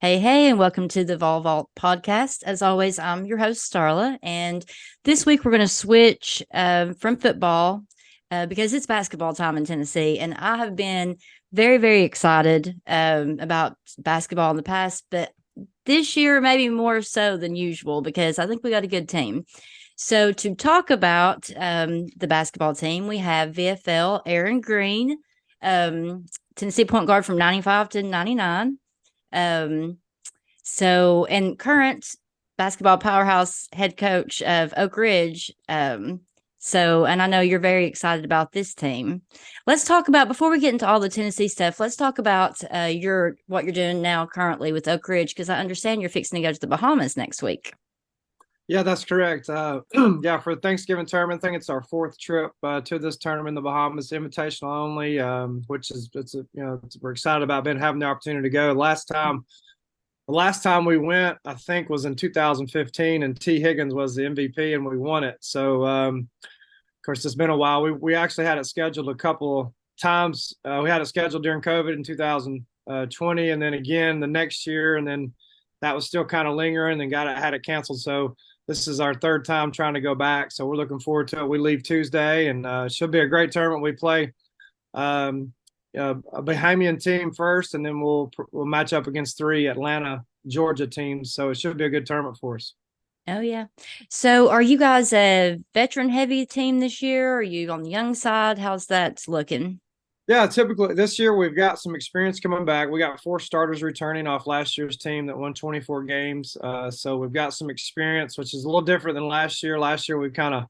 Hey, hey, and welcome to the Vol Vault podcast. As always, I'm your host, Starla. And this week we're going to switch from football because it's basketball time in Tennessee. And I have been very, very excited about basketball in the past, but this year, maybe more so than usual because I think we got a good team. So, to talk about the basketball team, we have VFL Aaron Green, Tennessee point guard from 95 to 99. And current basketball powerhouse head coach of Oak Ridge. And I know you're very excited about this team. Let's talk about, before we get into all the Tennessee stuff, let's talk about what you're doing now currently with Oak Ridge, because I understand you're fixing to go to the Bahamas next week. Yeah, that's correct. Yeah, for the Thanksgiving tournament, I think it's our fourth trip to this tournament in the Bahamas, invitational only, which is we're excited about having the opportunity to go. The last time we went, I think, was in 2015, and T. Higgins was the MVP, and we won it. So, of course, it's been a while. We actually had it scheduled a couple times. We had it scheduled during COVID in 2020, and then again the next year, and then that was still kind of lingering, and had it canceled. So this is our third time trying to go back. So we're looking forward to it. We leave Tuesday, and should be a great tournament. We play a Bahamian team first, and then we'll match up against three Atlanta, Georgia teams. So it should be a good tournament for us. Oh, yeah. So are you guys a veteran heavy team this year? Are you on the young side? How's that looking? Yeah, typically this year we've got some experience coming back. We got four starters returning off last year's team that won 24 games. So we've got some experience, which is a little different than last year. Last year we kind of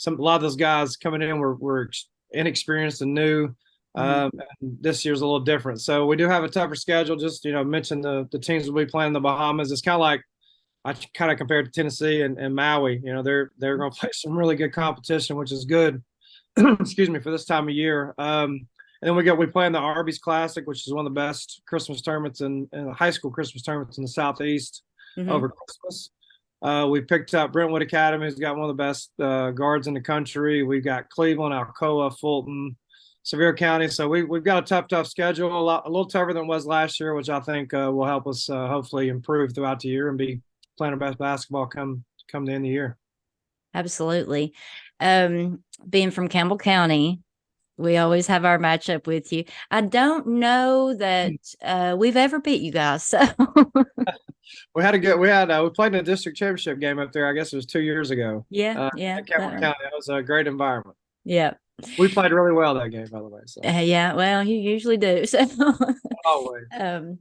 a lot of those guys coming in were inexperienced and new. Mhm. And this year's a little different. So we do have a tougher schedule. Just mention the teams we'll be playing in the Bahamas. It's kind of like I kind of compared to Tennessee and Maui. They're going to play some really good competition, which is good. Excuse me, for this time of year. And then we play in the Arby's Classic, which is one of the best Christmas tournaments in high school Christmas tournaments in the Southeast Mhm. over Christmas. We picked up Brentwood Academy, who's got one of the best guards in the country. We've got Cleveland, Alcoa, Fulton, Sevier County. So we've got a tough schedule, a little tougher than it was last year, which I think will help us hopefully improve throughout the year and be playing our best basketball come the end of the year. Absolutely. Being from Campbell County, we always have our matchup with you. I don't know that we've ever beat you guys. So We played in a district championship game up there. I guess it was 2 years ago. yeah, yeah, At Campbell County. It was a great environment. yeah, We played really well that game, by the way. So yeah. Well, you usually do. So, always. um,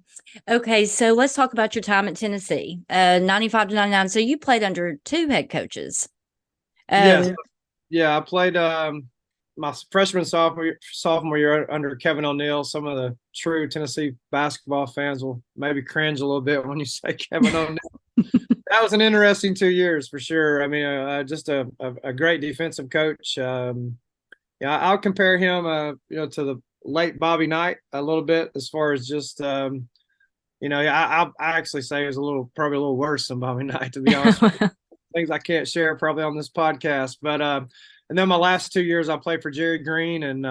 okay. So let's talk about your time at Tennessee, 95 to 99. So you played under two head coaches. Yes. Um, Yeah, I played my freshman sophomore year under Kevin O'Neill. Some of the true Tennessee basketball fans will maybe cringe a little bit when you say Kevin O'Neill. That was an interesting 2 years for sure. I mean, just a great defensive coach. Yeah, I'll compare him, to the late Bobby Knight a little bit as far as just, I actually say he was probably a little worse than Bobby Knight, to be honest. Things I can't share probably on this podcast, but and then my last 2 years I played for Jerry Green, and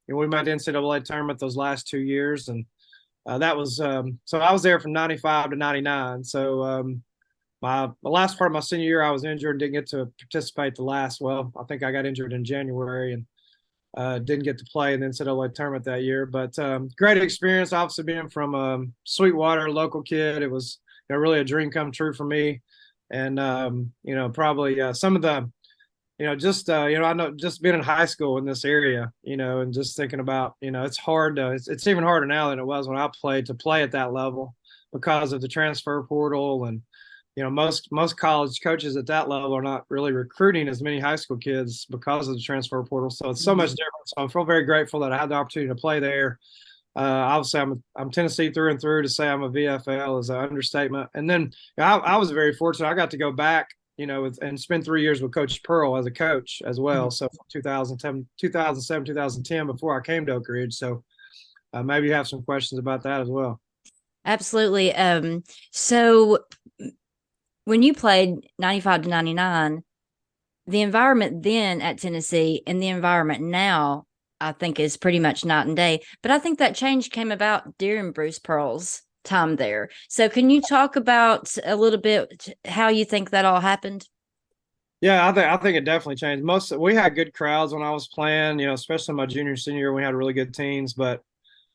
we made the NCAA tournament those last 2 years, and that was so I was there from 95 to 99. So the last part of my senior year I was injured and didn't get to participate I think I got injured in January and didn't get to play in the NCAA tournament that year. But great experience, obviously being from Sweetwater, local kid. It was really a dream come true for me. And probably some of the I know just being in high school in this area, and just thinking about, it's hard it's even harder now than it was when I played to play at that level because of the transfer portal. And most college coaches at that level are not really recruiting as many high school kids because of the transfer portal, so it's so much Mhm. different. So I feel very grateful that I had the opportunity to play there. Obviously, I'm Tennessee through and through. To say I'm a VFL is an understatement. And then I was very fortunate. I got to go back, and spend 3 years with Coach Pearl as a coach as well. Mhm. So from 2007, 2010, before I came to Oak Ridge. So maybe you have some questions about that as well. Absolutely. So when you played 95 to 99, the environment then at Tennessee and the environment now, I think, is pretty much night and day. But I think that change came about during Bruce Pearl's time there. So can you talk about a little bit how you think that all happened? Yeah, I think it definitely changed. We had good crowds when I was playing, especially my junior senior year. We had really good teams, but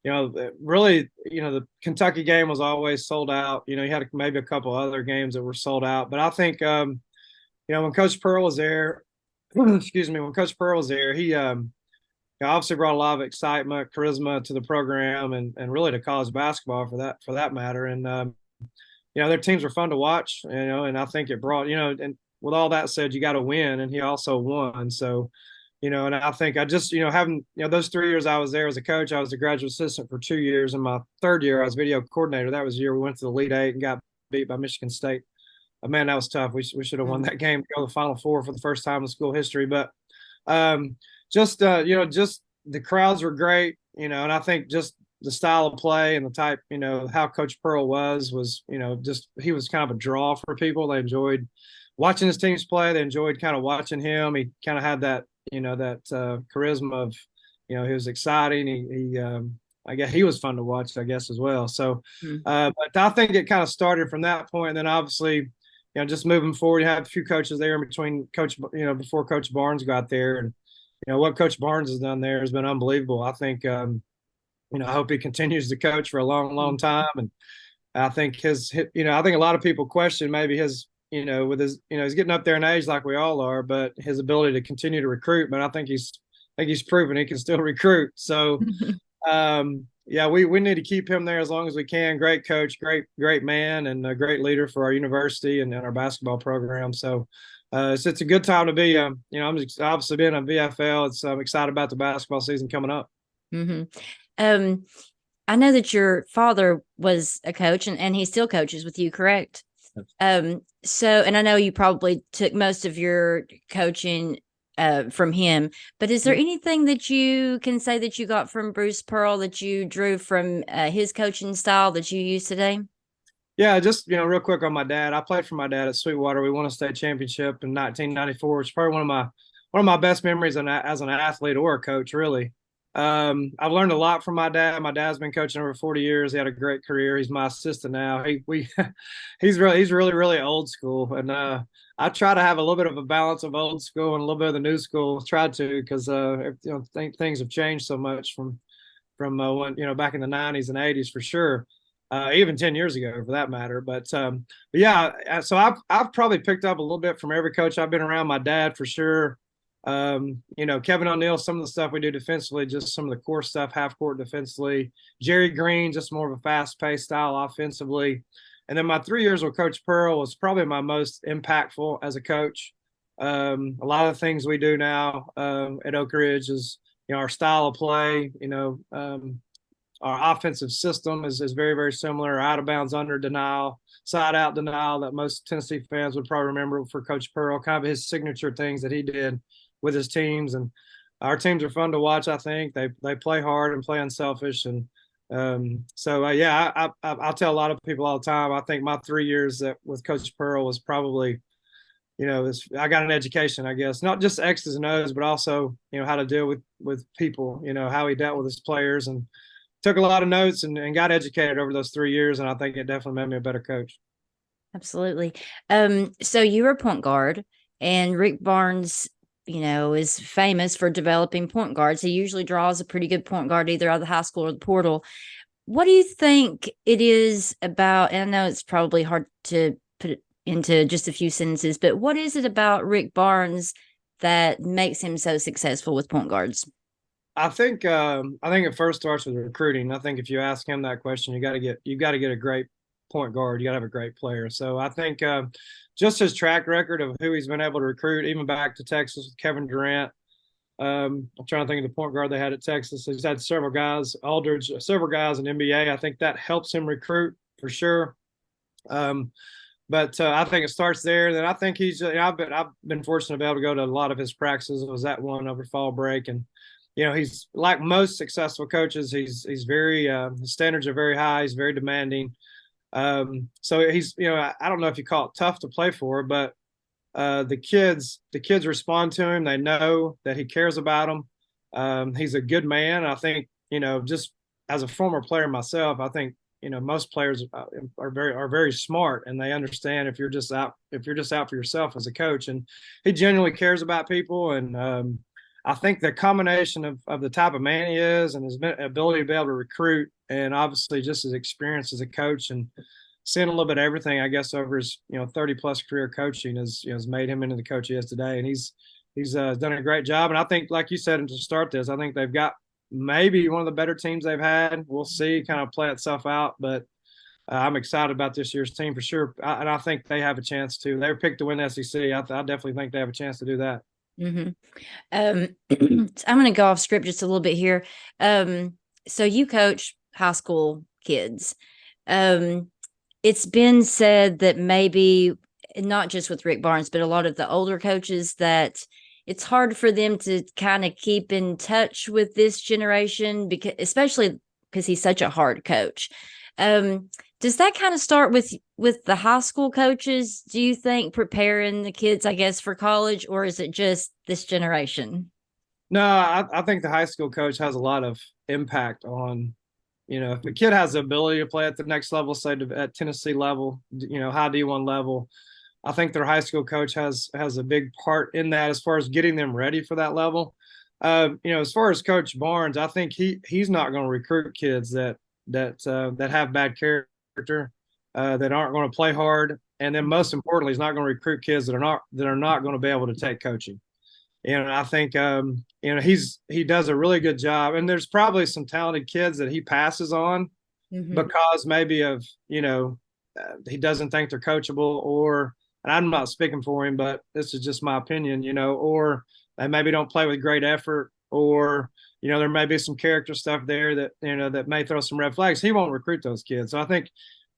really, the Kentucky game was always sold out. You had maybe a couple other games that were sold out, but I think when Coach Pearl was there, excuse me, when Coach Pearl was there, he obviously brought a lot of excitement, charisma to the program, and really to college basketball for that matter. And their teams were fun to watch, and I think it brought, and with all that said, you got to win, and he also won. So, and I think I just, having, those 3 years I was there as a coach, I was a graduate assistant for 2 years. And my third year, I was video coordinator. That was the year we went to the Elite Eight and got beat by Michigan State. Man, that was tough. We should have won that game, go to the Final Four for the first time in school history. But just just the crowds were great, and I think just the style of play and the type, how Coach Pearl was, just he was kind of a draw for people. They enjoyed watching his teams play. They enjoyed kind of watching him. He kind of had that, that charisma of, he was exciting. I guess he was fun to watch, I guess, as well. So, but I think it kind of started from that point. And then obviously, just moving forward, you had a few coaches there in between before Coach Barnes got there. And, what Coach Barnes has done there has been unbelievable. I think, I hope he continues to coach for a long, long time. And I think I think a lot of people question maybe his, with his, he's getting up there in age like we all are, but his ability to continue to recruit. But I think he's proven he can still recruit. So, yeah, we need to keep him there as long as we can. Great coach, great man, and a great leader for our university and our basketball program. So it's a good time to be. I'm obviously being a VFL. I'm excited about the basketball season coming up. Mm-hmm. I know that your father was a coach, and he still coaches with you, correct? So, and I know you probably took most of your coaching from him, but is there anything that you can say that you got from Bruce Pearl that you drew from his coaching style that you use today? Yeah, just real quick on my dad. I played for my dad at Sweetwater. We won a state championship in 1994, which is probably one of my best memories as an athlete or a coach, really. I've learned a lot from my dad. My dad's been coaching over 40 years. He had a great career. He's my assistant now. He's really old school, and I try to have a little bit of a balance of old school and a little bit of the new school. Try to, because things have changed so much from when back in the 90s and 80s for sure. Even 10 years ago for that matter. But yeah, so I've probably picked up a little bit from every coach I've been around. My dad for sure. Kevin O'Neill, some of the stuff we do defensively, just some of the core stuff, half court defensively. Jerry Green, just more of a fast paced style offensively. And then my 3 years with Coach Pearl was probably my most impactful as a coach. A lot of the things we do now at Oak Ridge is, our style of play, our offensive system is very, very similar. Out of bounds, under denial, side out denial that most Tennessee fans would probably remember for Coach Pearl, kind of his signature things that he did with his teams. And our teams are fun to watch. I think they play hard and play unselfish. And yeah, I'll tell a lot of people all the time. I think my 3 years with Coach Pearl was probably, I got an education, I guess, not just X's and O's, but also, how to deal with people, how he dealt with his players, and took a lot of notes and got educated over those 3 years. And I think it definitely made me a better coach. Absolutely. So you were a point guard, and Rick Barnes, is famous for developing point guards. He usually draws a pretty good point guard either out of the high school or the portal. What do you think it is about? And I know it's probably hard to put it into just a few sentences, but what is it about Rick Barnes that makes him so successful with point guards? I think it first starts with recruiting. I think if you ask him that question, you got to get a great point guard. You got to have a great player. So I think just his track record of who he's been able to recruit, even back to Texas with Kevin Durant. I'm trying to think of the point guard they had at Texas. He's had several guys, Aldridge, several guys in NBA. I think that helps him recruit for sure. But I think it starts there. Then I think I've been fortunate to be able to go to a lot of his practices. I was at one over fall break, and he's like most successful coaches. He's very his standards are very high. He's very demanding. So he's I don't know if you call it tough to play for, but the kids respond to him. They know that he cares about them. He's a good man. I think just as a former player myself, I think most players are very smart, and they understand if you're just out for yourself as a coach. And he genuinely cares about people. And I think the combination of the type of man he is and his ability to be able to recruit, and obviously just his experience as a coach and seeing a little bit of everything, I guess, over his 30 plus career coaching has made him into the coach he is today. And he's done a great job. And I think, like you said, to start this, I think they've got maybe one of the better teams they've had. We'll see, kind of play itself out. But I'm excited about this year's team for sure. And I think they have a chance to. They were picked to win SEC. I definitely think they have a chance to do that. Mm-hmm. I'm going to go off script just a little bit here. So you coach high school kids. It's been said that maybe not just with Rick Barnes, but a lot of the older coaches, that it's hard for them to kind of keep in touch with this generation, because especially because he's such a hard coach. Does that kind of start with the high school coaches, do you think, preparing the kids, I guess, for college, or is it just this generation? No, I think the high school coach has a lot of impact on, if a kid has the ability to play at the next level, say at Tennessee level, high D1 level, I think their high school coach has a big part in that as far as getting them ready for that level. As far as Coach Barnes, I think he's not going to recruit kids that have bad character, that aren't going to play hard, and then most importantly, he's not going to recruit kids that are not going to be able to take coaching. And I think he does a really good job. And there's probably some talented kids that he passes on because maybe of he doesn't think they're coachable, or, and I'm not speaking for him, but this is just my opinion, or they maybe don't play with great effort, or there may be some character stuff there that that may throw some red flags. He won't recruit those kids. So I think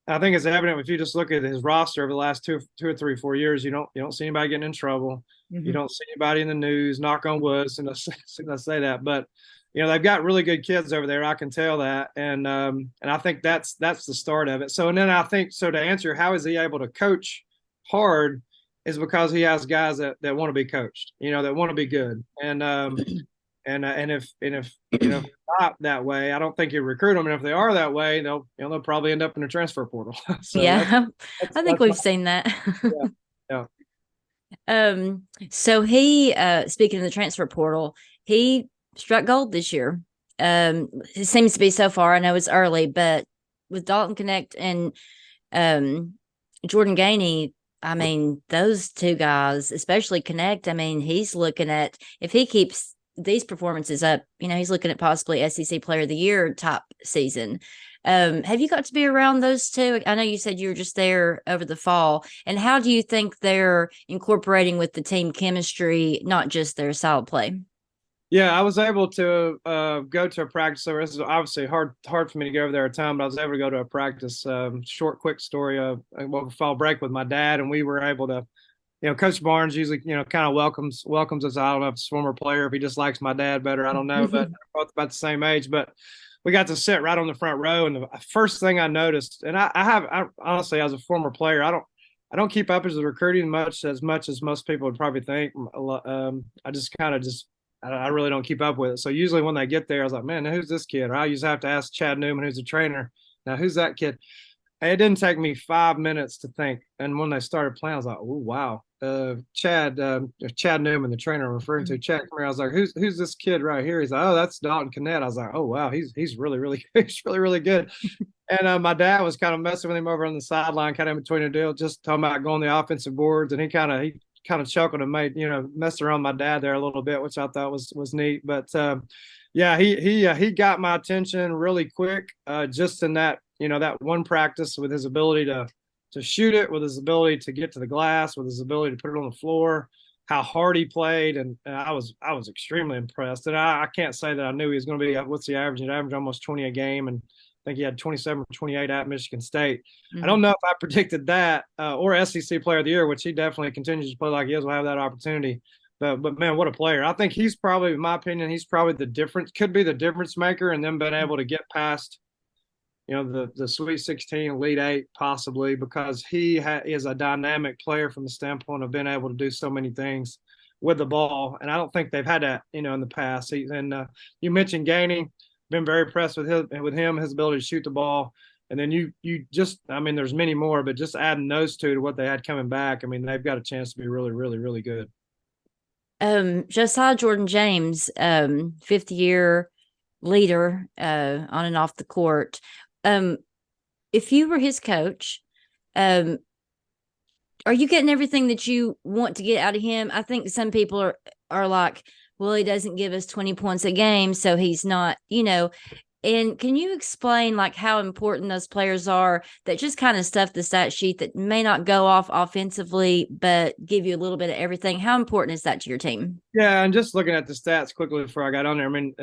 it's evident if you just look at his roster over the last two or three, 4 years. You don't see anybody getting in trouble. You don't see anybody in the news. Knock on wood, and I say that, but they've got really good kids over there. I can tell that, and I think that's the start of it. So, and then I think, so to answer, how is he able to coach hard, is because he has guys that want to be coached, that want to be good, and if not that way, I don't think you recruit them. And if they are that way, they'll probably end up in the transfer portal. So yeah, I think we've seen that. Yeah. So he, speaking of the transfer portal, he struck gold this year. It seems to be so far. I know it's early, but with Dalton Connect and Jordan Gainey, I mean, those two guys, especially Connect, I mean, he's looking at, if he keeps these performances up, he's looking at possibly SEC Player of the Year top season. Have you got to be around those two? I know you said you were just there over the fall. And how do you think they're incorporating with the team chemistry, not just their style of play? Yeah, I was able to go to a practice. So this is obviously hard for me to go over there at a time, but I was able to go to a practice. Short, quick story of fall break with my dad, and we were able to. Coach Barnes usually, kind of welcomes us. I don't know if it's a former player, if he just likes my dad better, I don't know, but we're both about the same age. But we got to sit right on the front row, and the first thing I noticed, and I honestly, as a former player, I don't keep up as a recruiting much as most people would probably think. I just kind of I really don't keep up with it. So usually when they get there, I was like, man, who's this kid? Or I usually have to ask Chad Newman, who's a trainer. Now, who's that kid? It didn't take me 5 minutes to think. And when they started playing, I was like, oh, wow. Chad Newman, the trainer I'm referring to, Chad, come here. I was like, who's this kid right here? He's like, oh, that's Dalton Connect. I was like, oh, wow, he's really, really, he's really, really good. And my dad was kind of messing with him over on the sideline, kind of in between the deal, just talking about going the offensive boards. And he kind of chuckled and made, messed around with my dad there a little bit, which I thought was neat. But yeah, he got my attention really quick, just in that, that one practice, with his ability to shoot it, with his ability to get to the glass, with his ability to put it on the floor, how hard he played. And I was extremely impressed. And I can't say that I knew he was going to be, what's the average? He averaged almost 20 a game. And I think he had 27 or 28 at Michigan State. I don't know if I predicted that, or SEC Player of the Year, which he definitely continues to play like he is. We'll have that opportunity. But man, what a player. I think he's probably, in my opinion, he's probably could be the difference maker, and then being able to get past, the Sweet 16, Elite Eight, possibly, because he is a dynamic player from the standpoint of being able to do so many things with the ball. And I don't think they've had that, in the past. And you mentioned Gainey. Been very impressed with him, his ability to shoot the ball. And then you just, I mean, there's many more, but just adding those two to what they had coming back, I mean, they've got a chance to be really, really, really good. Josiah Jordan James, fifth year leader, on and off the court. Um, if you were his coach, um, are you getting everything that you want to get out of him? I think some people are like, well, he doesn't give us 20 points a game, so he's not, And can you explain like how important those players are that just kind of stuff the stat sheet that may not go off offensively, but give you a little bit of everything? How important is that to your team? Yeah, and just looking at the stats quickly before I got on there, I mean,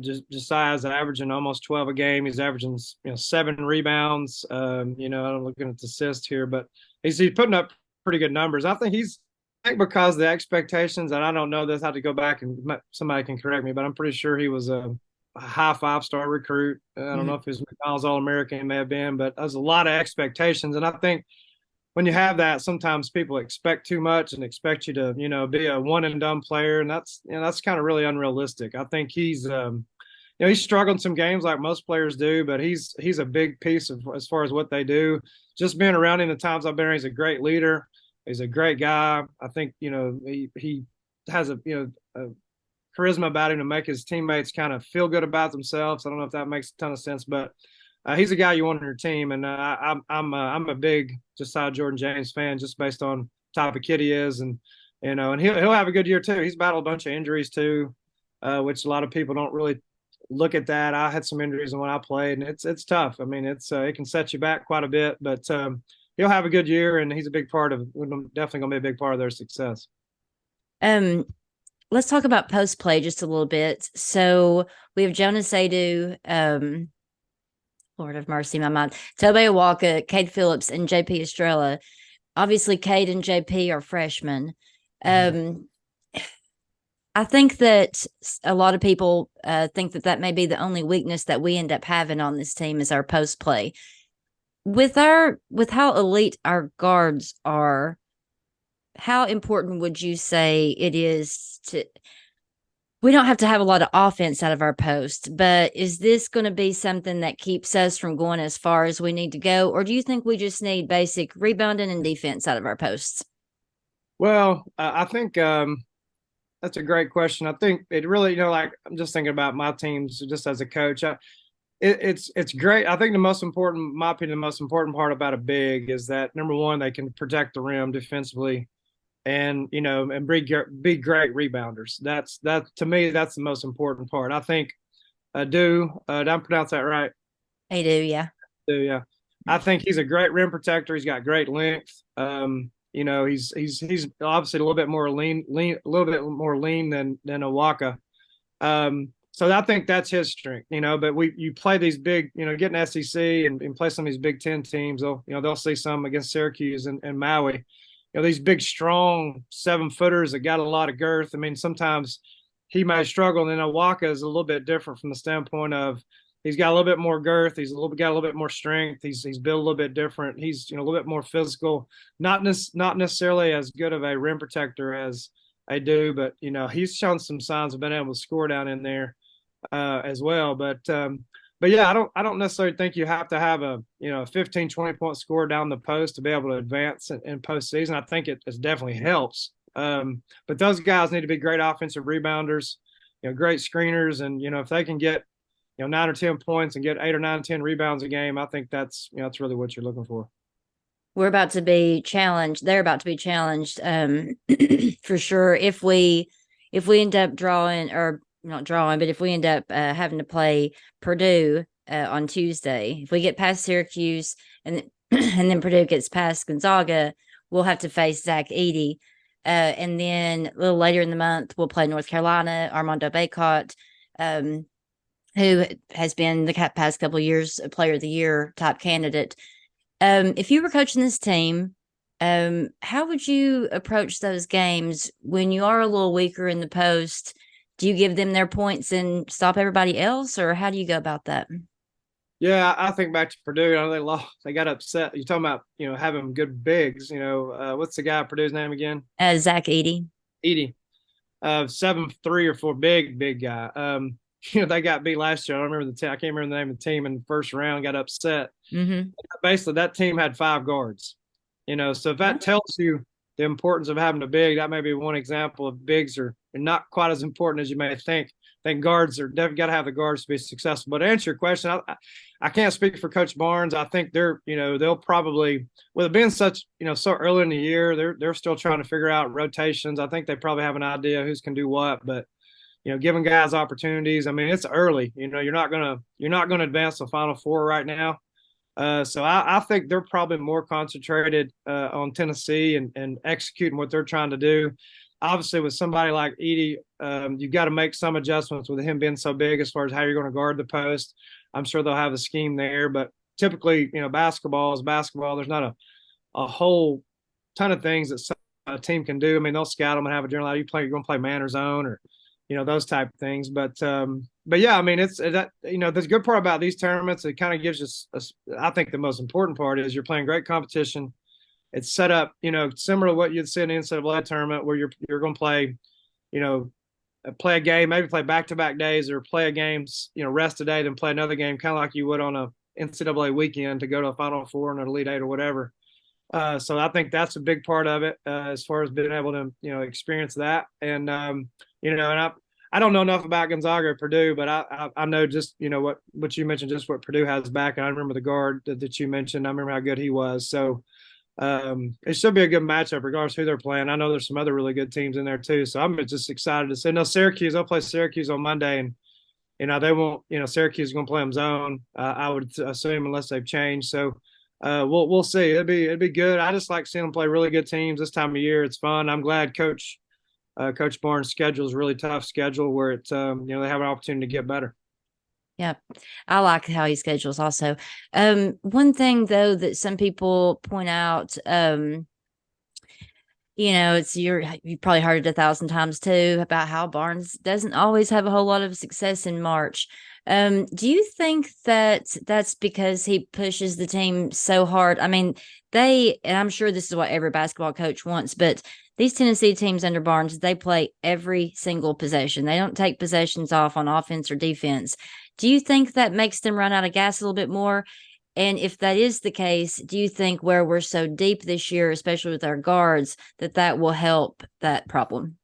just Josiah's averaging almost 12 a game. He's averaging 7 rebounds. I'm looking at the assist here, but he's putting up pretty good numbers. I think because of the expectations, and I don't know this, I have to go back and somebody can correct me, but I'm pretty sure he was a high 5-star recruit. I don't know if he was McDonald's All American, he may have been, but there's a lot of expectations, and I think when you have that, sometimes people expect too much and expect you to, be a one and done player. And that's kind of really unrealistic. I think he's struggled some games like most players do, but he's a big piece of as far as what they do. Just being around him the times I've been, he's a great leader. He's a great guy. I think, he has a charisma about him to make his teammates kind of feel good about themselves. I don't know if that makes a ton of sense, but he's a guy you want on your team, and I'm a big Josiah Jordan James fan just based on type of kid he is, and and he'll have a good year too. He's battled a bunch of injuries too, which a lot of people don't really look at that. I had some injuries when I played, and it's tough. I mean, it can set you back quite a bit, but he'll have a good year, and he's a big part of definitely going to be a big part of their success. Um, let's talk about post play just a little bit. So we have Jonas Adu, Lord have mercy, my mind. Tobe Awaka, Cade Phillips, and JP Estrella. Obviously, Cade and JP are freshmen. I think that a lot of people think that may be the only weakness that we end up having on this team is our post play. With how elite our guards are, how important would you say it is to? We don't have to have a lot of offense out of our post, but is this going to be something that keeps us from going as far as we need to go? Or do you think we just need basic rebounding and defense out of our posts? Well, I think that's a great question. I think it really, like I'm just thinking about my teams just as a coach. It's great. I think my opinion, the most important part about a big is that number one, they can protect the rim defensively, and be great rebounders. That to me, that's the most important part. I think did I pronounce that right? They do, yeah. Yeah. I think he's a great rim protector. He's got great length. He's obviously a little bit more lean than Awaka. So I think that's his strength, but you play these big, get an SEC and play some of these Big Ten teams. They'll see some against Syracuse and Maui. These big, strong 7-footers that got a lot of girth. I mean, sometimes he may struggle. And then Awaka is a little bit different from the standpoint of he's got a little bit more girth. He's got a little bit more strength. He's built a little bit different. He's a little bit more physical. Not necessarily as good of a rim protector as I do, but he's shown some signs of being able to score down in there as well. But yeah, I don't necessarily think you have to have a 15, 20 point score down the post to be able to advance in postseason. I think it definitely helps. But those guys need to be great offensive rebounders, great screeners, and if they can get 9 or 10 points and get 8 or 9, 10 rebounds a game, I think that's really what you're looking for. We're about to be challenged. They're about to be challenged, for sure. If we end up drawing, or not drawing, but if we end up having to play Purdue on Tuesday, if we get past Syracuse and and then Purdue gets past Gonzaga, we'll have to face Zach Edey. And then a little later in the month, we'll play North Carolina, Armando Bacot, who has been the past couple of years a Player of the Year type candidate. If you were coaching this team, how would you approach those games when you are a little weaker in the post? Do you give them their points and stop everybody else, or how do you go about that? Yeah, I think back to Purdue. They lost. They got upset. You're talking about having good bigs. What's the guy at Purdue's name again? Zach Edey. Edey, 7'3" or 4", big guy. they got beat last year. I don't remember the team. I can't remember the name of the team in the first round. Got upset. Mm-hmm. Basically, that team had 5 guards. So if Yeah. that tells you the importance of having a big, that may be one example of bigs are not quite as important as you may think. I think guards are definitely got to have the guards to be successful. But to answer your question, I can't speak for Coach Barnes. I think they'll probably, with it being such, so early in the year, they're still trying to figure out rotations. I think they probably have an idea who's can do what, but giving guys opportunities. I mean, it's early. You're not gonna advance the Final Four right now. So I think they're probably more concentrated on Tennessee and executing what they're trying to do. Obviously, with somebody like Edey, you've got to make some adjustments with him being so big as far as how you're going to guard the post. I'm sure they'll have a scheme there, but typically, basketball is basketball. There's not a whole ton of things that a team can do. I mean, they'll scout them and have a general. You're going to play man or zone or those type of things. But yeah, I mean, it's that the good part about these tournaments, it kind of gives us. I think the most important part is you're playing great competition. It's set up, similar to what you'd see in the NCAA tournament, where you're going to play, you know, play a game, maybe play back-to-back days, or play a game, rest a day, then play another game, kind of like you would on a NCAA weekend to go to a Final Four and an Elite Eight or whatever. So I think that's a big part of it as far as being able to experience that. And and I don't know enough about Gonzaga or Purdue, but I know just what you mentioned, just what Purdue has back. And I remember the guard that you mentioned. I remember how good he was. So it should be a good matchup regardless of who they're playing. I know there's some other really good teams in there too. So I'm just excited to see. No, Syracuse. I'll play Syracuse on Monday, and they won't. Syracuse is going to play them zone. I would assume unless they've changed. So we'll see. It'd be good. I just like seeing them play really good teams this time of year. It's fun. I'm glad Coach Barnes' schedule is a really tough schedule where it's they have an opportunity to get better. Yeah, I like how he schedules also. One thing though that some people point out, it's you probably heard it 1,000 times too about how Barnes doesn't always have a whole lot of success in March. Do you think that that's because he pushes the team so hard? I mean, and I'm sure this is what every basketball coach wants, but these Tennessee teams under Barnes, they play every single possession. They don't take possessions off on offense or defense. Do you think that makes them run out of gas a little bit more? And if that is the case, do you think where we're so deep this year, especially with our guards, that will help that problem?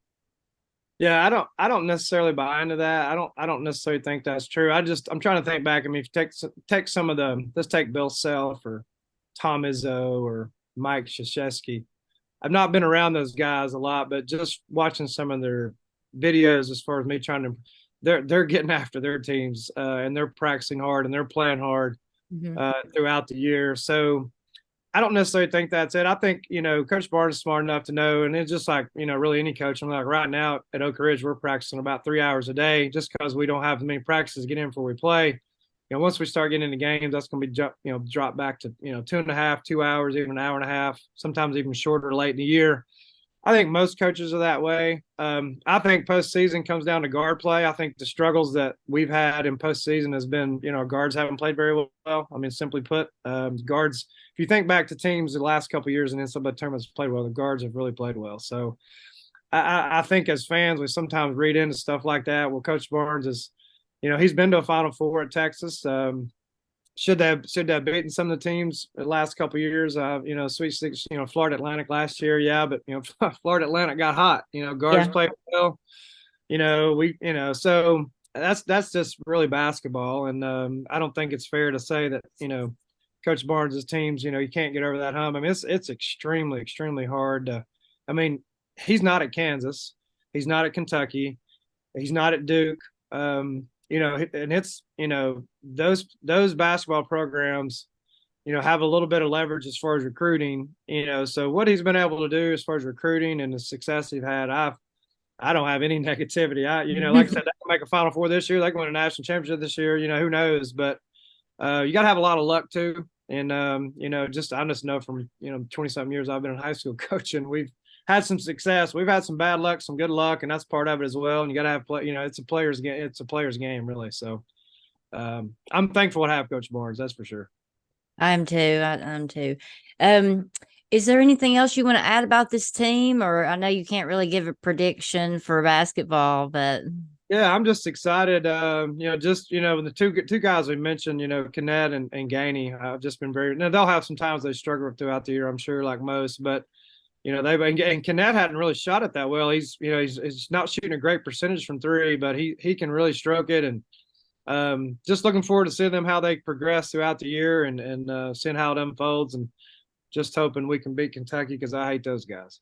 Yeah, I don't necessarily buy into that. I don't necessarily think that's true. I'm trying to think back. I mean, if you take some of let's take Bill Self or Tom Izzo or Mike Krzyzewski. I've not been around those guys a lot, but just watching some of their videos as far as me trying to, they're getting after their teams and they're practicing hard and they're playing hard Mm-hmm. throughout the year. So I don't necessarily think that's it. I think, Coach Barnes is smart enough to know, and it's just like, really any coach. I'm like right now at Oak Ridge, we're practicing about 3 hours a day just because we don't have as many practices to get in before we play. Once we start getting into games, that's going to be, drop back to, 2.5, 2 hours, even an hour and a half, sometimes even shorter late in the year. I think most coaches are that way. I think postseason comes down to guard play. I think the struggles that we've had in postseason has been, guards haven't played very well. I mean, simply put, guards. If you think back to teams the last couple of years in NCAA tournaments played well, the guards have really played well. So I think as fans, we sometimes read into stuff like that. Well, Coach Barnes is, he's been to a Final Four at Texas. Should have beaten some of the teams the last couple of years. Sweet Six, Florida Atlantic last year, yeah, but Florida Atlantic got hot. Guards Yeah. played well. So that's just really basketball, and I don't think it's fair to say that Coach Barnes' teams, you can't get over that hump. I mean, it's extremely, extremely hard to. I mean, he's not at Kansas, he's not at Kentucky, he's not at Duke. And it's those basketball programs, have a little bit of leverage as far as recruiting. So what he's been able to do as far as recruiting and the success he's had, I don't have any negativity. Like I said, they can make a Final Four this year. They can win a national championship this year. Who knows? But you got to have a lot of luck too. And I just know from 20-something years I've been in high school coaching, we've had some success. We've had some bad luck, some good luck, and that's part of it as well. And you got to have play. It's a player's game. It's a player's game, really. So I'm thankful to have Coach Barnes. That's for sure. I am too. I'm too. Um, is there anything else you want to add about this team? Or I know you can't really give a prediction for basketball, but Yeah, I'm just excited. Just the two guys we mentioned, Kinnett and Gainey. I've just been very. Now they'll have some times they struggle throughout the year, I'm sure, like most. But they've and Kinnett hadn't really shot it that well. He's not shooting a great percentage from three, but he can really stroke it. And just looking forward to seeing them how they progress throughout the year and seeing how it unfolds. And just hoping we can beat Kentucky because I hate those guys.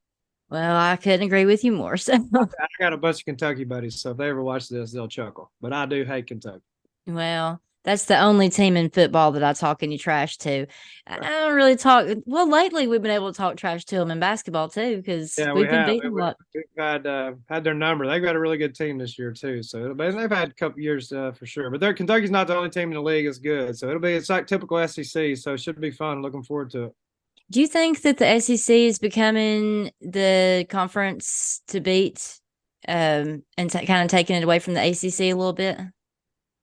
Well, I couldn't agree with you more. So, I got a bunch of Kentucky buddies, so if they ever watch this, they'll chuckle. But I do hate Kentucky. well, that's the only team in football that I talk any trash to. I don't really talk. Well, lately we've been able to talk trash to them in basketball too because Yeah, we we've been have. beating them a lot. We've had their number. They've got a really good team this year too. So they've had a couple years for sure. But Kentucky's not the only team in the league that's good. So it's like typical SEC. So it should be fun. Looking forward to it. Do you think that the SEC is becoming the conference to beat, and kind of taking it away from the ACC a little bit?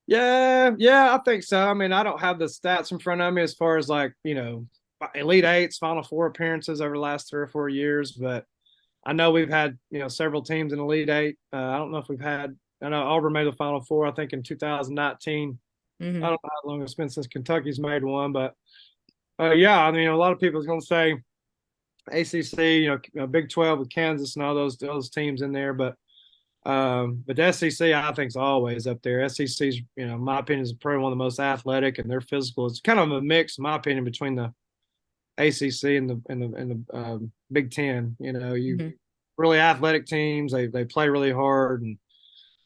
Yeah, I think so. I mean, I don't have the stats in front of me as far as like Elite Eights, Final Four appearances over the last 3 or 4 years, but I know we've had several teams in Elite Eight. I don't know if we've had. I know Auburn made the Final Four. I think in 2019. I Mm-hmm. don't know how long it's been since Kentucky's made one, but yeah, I mean, a lot of people are going to say ACC, Big 12 with Kansas and all those teams in there, but the SEC I think is always up there. SEC's, in my opinion, is probably one of the most athletic and they're physical. It's kind of a mix, in my opinion, between the ACC and the Big Ten. You Mm-hmm. really athletic teams. They play really hard, and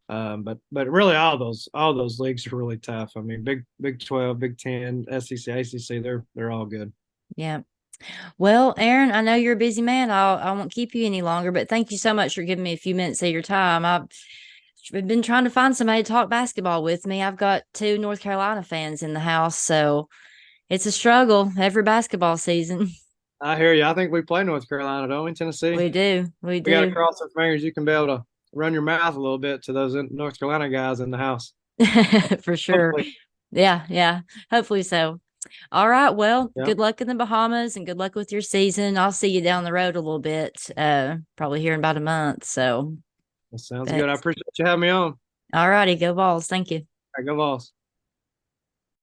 but really all those leagues are really tough. I mean, Big 12, Big 10, SEC, ACC, they're all good. Yeah. Well, Aaron, I know you're a busy man. I won't keep you any longer, but thank you so much for giving me a few minutes of your time. I've been trying to find somebody to talk basketball with me. I've got two North Carolina fans in the house, so it's a struggle every basketball season. I hear you. I think we play North Carolina, don't we? Tennessee. We do. We We got to do. cross our fingers. You can be able to run your mouth a little bit to those North Carolina guys in the house. For sure. Hopefully. Yeah, yeah. Hopefully so. All right. Well, Yeah, good luck in the Bahamas and good luck with your season. I'll see you down the road a little bit, probably here in about a month. So, that sounds but good. I appreciate you having me on. all righty, go balls. Thank you. I go Vols.